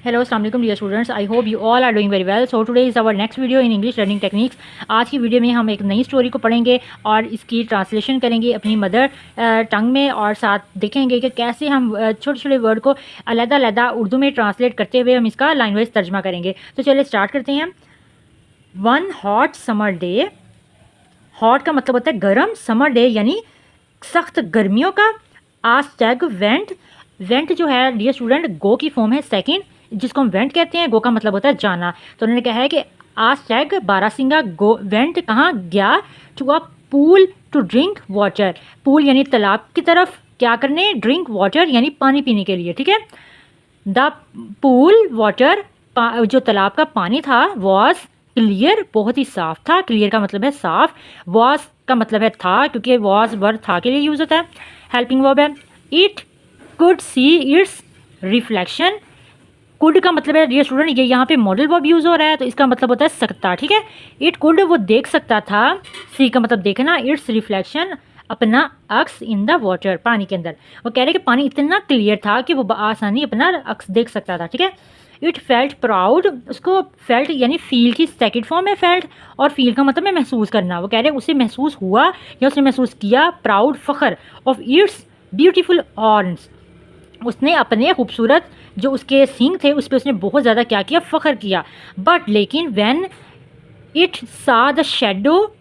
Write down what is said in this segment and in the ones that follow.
Hello अस्सलाम वालेकुम dear students, I hope you all are doing very well. So today is our next video in English learning techniques. आज की video में हम एक नई स्टोरी को पढ़ेंगे और इसकी ट्रांसलेशन करेंगे अपनी मदर टंग में, और साथ देखेंगे कि कैसे हम छोटे छोटे वर्ड को अलग-अलग उर्दू में ट्रांसलेट करते हुए हम इसका लाइन वाइज तर्जमा करेंगे। तो चलिए स्टार्ट करते हैं। One hot summer day, hot का मतलब होता है गर्म, समर डे यानी सख्त गर्मियों का। आज टैग वेंट, वेंट जो है डियर स्टूडेंट गो की फॉर्म है सेकंड, जिसको हम वेंट कहते हैं। गो का मतलब होता है जाना। तो उन्होंने कहा है कि आज टैग बारासिंगा गो वेंट कहाँ गया, to a pool to drink water. Pool यानी तालाब की तरफ, क्या करने, ड्रिंक वाटर यानी पानी पीने के लिए। ठीक है, द पूल वाटर जो तालाब का पानी था, वॉज क्लियर बहुत ही साफ था। क्लियर का मतलब है साफ, वॉज का मतलब है था, क्योंकि वॉज वर्ड था के लिए यूज होता है। हेल्पिंग वर्ब है। It could see it's reflection, could का मतलब है डियर स्टूडेंट ये यहाँ पे मॉडल वर्ब यूज हो रहा है, तो इसका मतलब होता है सकता। ठीक है, इट कुड वो देख सकता था, सी का मतलब देखना, इट्स रिफ्लेक्शन अपना अक्स इन द वाटर पानी के अंदर। वो कह रहे कि पानी इतना क्लियर था कि वो आसानी अपना अक्स देख सकता था। ठीक है, इट फेल्ट प्राउड, उसको फेल्ट यानी फील की सेकंड फॉर्म है फेल्ट, और फील का मतलब है महसूस करना। वो कह रहे उसे महसूस हुआ या उसने महसूस किया, प्राउड फख्र, ऑफ इट्स ब्यूटीफुल हॉर्न्स, उसने अपने खूबसूरत जो उसके सींग थे उस पर उसने बहुत ज़्यादा क्या किया, फ़ख्र किया। बट लेकिन व्हेन इट सा द शेडो,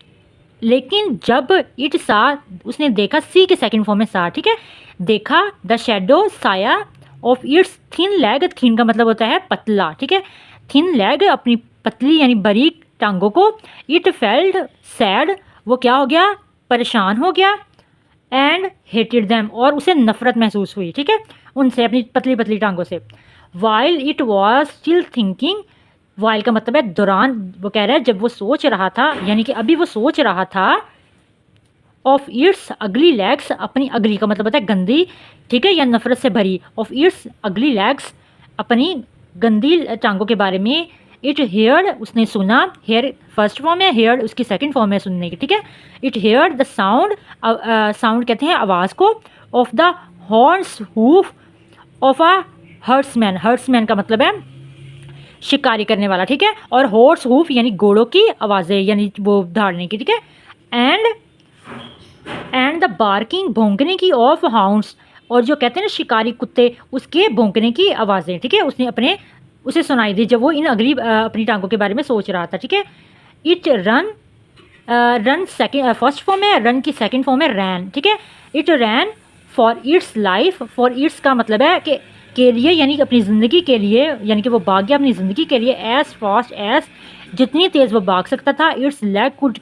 लेकिन जब इट सा उसने देखा, सी के सेकंड फॉर्म में सा। ठीक है, देखा द शेडो साया of its thin leg, thin का मतलब होता है पतला। ठीक है, थिन लेग अपनी पतली यानी बारीक टांगों को। इट फेल्ट सैड, वो क्या हो गया, परेशान हो गया। एंड हेटेड दैम, और उसे नफरत महसूस हुई। ठीक है, उनसे, अपनी पतली पतली टांगों से। While it was still thinking, while का मतलब है दौरान, वो कह रहा है जब वो सोच रहा था, यानी कि अभी वो सोच रहा था। ऑफ इट्स अगली लेग्स, अपनी अगली का मतलब होता है गंदी, ठीक है, या नफरत से भरी। ऑफ इट्स अगली लेग्स, अपनी गंदी टांगों के बारे में। इट हेयर, उसने सुना, हेयर फर्स्ट फॉर्म है, हेयर उसकी सेकंड फॉर्म है सुनने की। ठीक है, it here the sound, sound कहते हैं आवाज़ को, of the horse hoof of a herdsmen, herdsmen का मतलब है शिकारी करने वाला। ठीक है, और हॉर्स हूफ यानी घोड़ों की आवाज़ें, यानी वो दहाड़ने की। ठीक है, एंड द बार्किंग, भौंकने की, ऑफ हाउंड्स, और जो कहते हैं ना शिकारी कुत्ते, उसके भौंकने की आवाज़ें। ठीक है, उसने अपने उसे सुनाई दी जब वो इन अगली अपनी टांगों के बारे में सोच रहा था। ठीक है, it run, run second first form है, रन की सेकेंड फॉर्म है रैन। ठीक है, it rain for its life, for its का मतलब है कि के लिए, यानी अपनी ज़िंदगी के लिए, यानी कि वो भाग गया अपनी ज़िंदगी के लिए। एज फास्ट एज, जितनी तेज़ वो भाग सकता था। It's leg could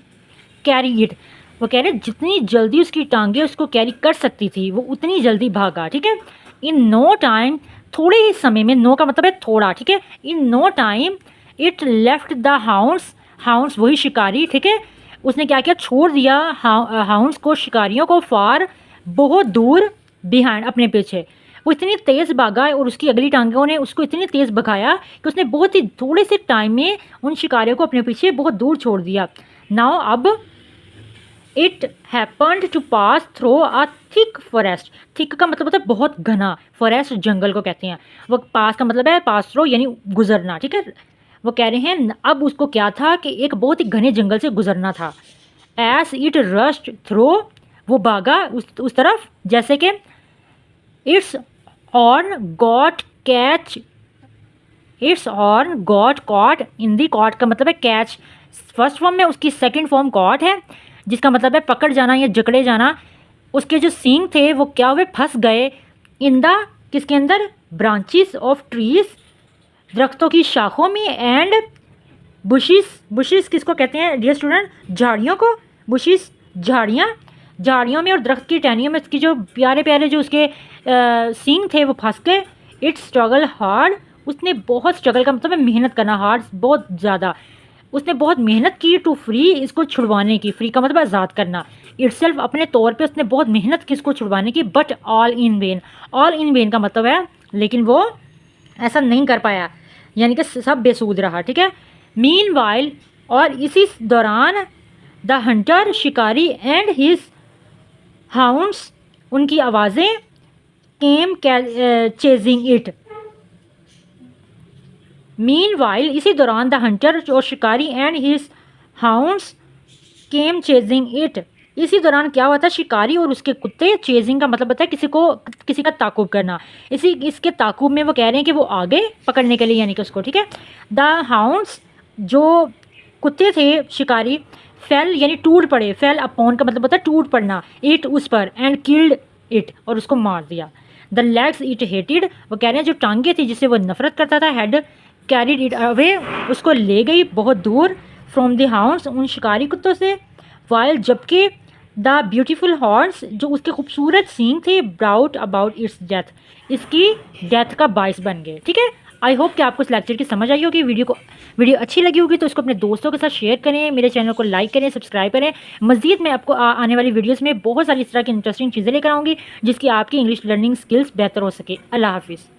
carry it, वो कह रहे जितनी जल्दी उसकी टांगें उसको कैरी कर सकती थी वो उतनी जल्दी भागा। ठीक है, इन नो टाइम, थोड़े ही समय में, नो का मतलब है थोड़ा। ठीक है, in no time it left the hounds, hounds वही शिकारी। ठीक है, उसने क्या किया, छोड़ दिया हाउंड्स को, शिकारियों को, फार बहुत दूर, बिहाइंड अपने पीछे। वो इतनी तेज़ भागा और उसकी अगली टांगों ने उसको इतनी तेज़ भगाया कि उसने बहुत ही थोड़े से टाइम में उन शिकारियों को अपने पीछे बहुत दूर छोड़ दिया। नाउ अब it happened to pass through a thick forest, thick का मतलब होता है बहुत घना, फॉरेस्ट जंगल को कहते हैं। वो पास का मतलब है पास थ्रो यानी गुजरना। ठीक है, वो कह रहे हैं अब उसको क्या था कि एक बहुत ही घने जंगल से गुजरना था। एस इट रस्ट थ्रो, वो भागा उस तरफ जैसे कि it's on got catch, it's on got caught in the, कॉट का मतलब है कैच फर्स्ट फॉर्म में, उसकी सेकंड फॉर्म कॉट है, जिसका मतलब है पकड़ जाना या जकड़े जाना। उसके जो सींग थे वो क्या हुए, फंस गए। इन द, किसके अंदर, ब्रांचेस ऑफ ट्रीज, दरख्तों की शाखों में। एंड बुशिस, बुशिस किसको कहते हैं डियर स्टूडेंट, झाड़ियों को। बुशिस झाड़ियाँ, झाड़ियों में और दरख्त की टहनियों में उसकी जो प्यारे प्यारे जो उसके सींग थे वो फंस गए। इट स्ट्रगल हार्ड, उसने बहुत, स्ट्रगल का मतलब है मेहनत करना, हार्ड बहुत ज़्यादा, उसने बहुत मेहनत की, टू फ्री इसको छुड़वाने की, फ्री का मतलब आज़ाद करना। इटसेल्फ अपने तौर पे उसने बहुत मेहनत की इसको छुड़वाने की। But all in when, all in when का मतलब है लेकिन वो ऐसा नहीं कर पाया, यानी कि सब बेसूद रहा। ठीक है, मीन वाइल, और इसी दौरान द हंटर शिकारी एंड हिज हाउंड्स, उनकी आवाज़ें, केम चेजिंग इट, मीनवाइल इसी दौरान द हंटर और शिकारी and his hounds came chasing it. इसी दौरान क्या हुआ था, शिकारी और उसके कुत्ते, चेजिंग का मतलब होता है किसी का ताकुब करना, इसके ताकुब में वो कह रहे हैं कि वो आगे पकड़ने के लिए, यानी कि उसको, ठीक है। द हाउंड्स जो कुत्ते थे शिकारी, फेल यानी टूट पड़े, फेल अपॉन का मतलब होता है टूट पड़ना, इट उस पर, एंड किल्ड इट और उसको मार दिया। द लेग्स इट हेटेड, वो कह रहे हैं जो टांगे थी जिससे वो नफरत करता था, हैड कैरिड इट अवे, उसको ले गई बहुत दूर, फ्रॉम द हाउंड्स उन शिकारी कुत्तों से, वाइल जबकि द ब्यूटीफुल हॉर्स जो उसके खूबसूरत सींग थे, ब्राउट अबाउट इट्स डेथ, इसकी डेथ का बाइस बन गए, ठीक है। आई होप कि आपको इस लेक्चर की समझ आई होगी। वीडियो अच्छी लगी होगी तो इसको अपने दोस्तों के साथ शेयर करें, मेरे चैनल को लाइक करें, सब्सक्राइब करें। मज़ीद मैं आपको आने वाली वीडियोस में बहुत सारी इस तरह की इंटरेस्टिंग चीज़ें लेकर आऊँगी जिसकी आपकी इंग्लिश लर्निंग स्किल्स बेहतर हो सके। अल्लाह हाफिज़।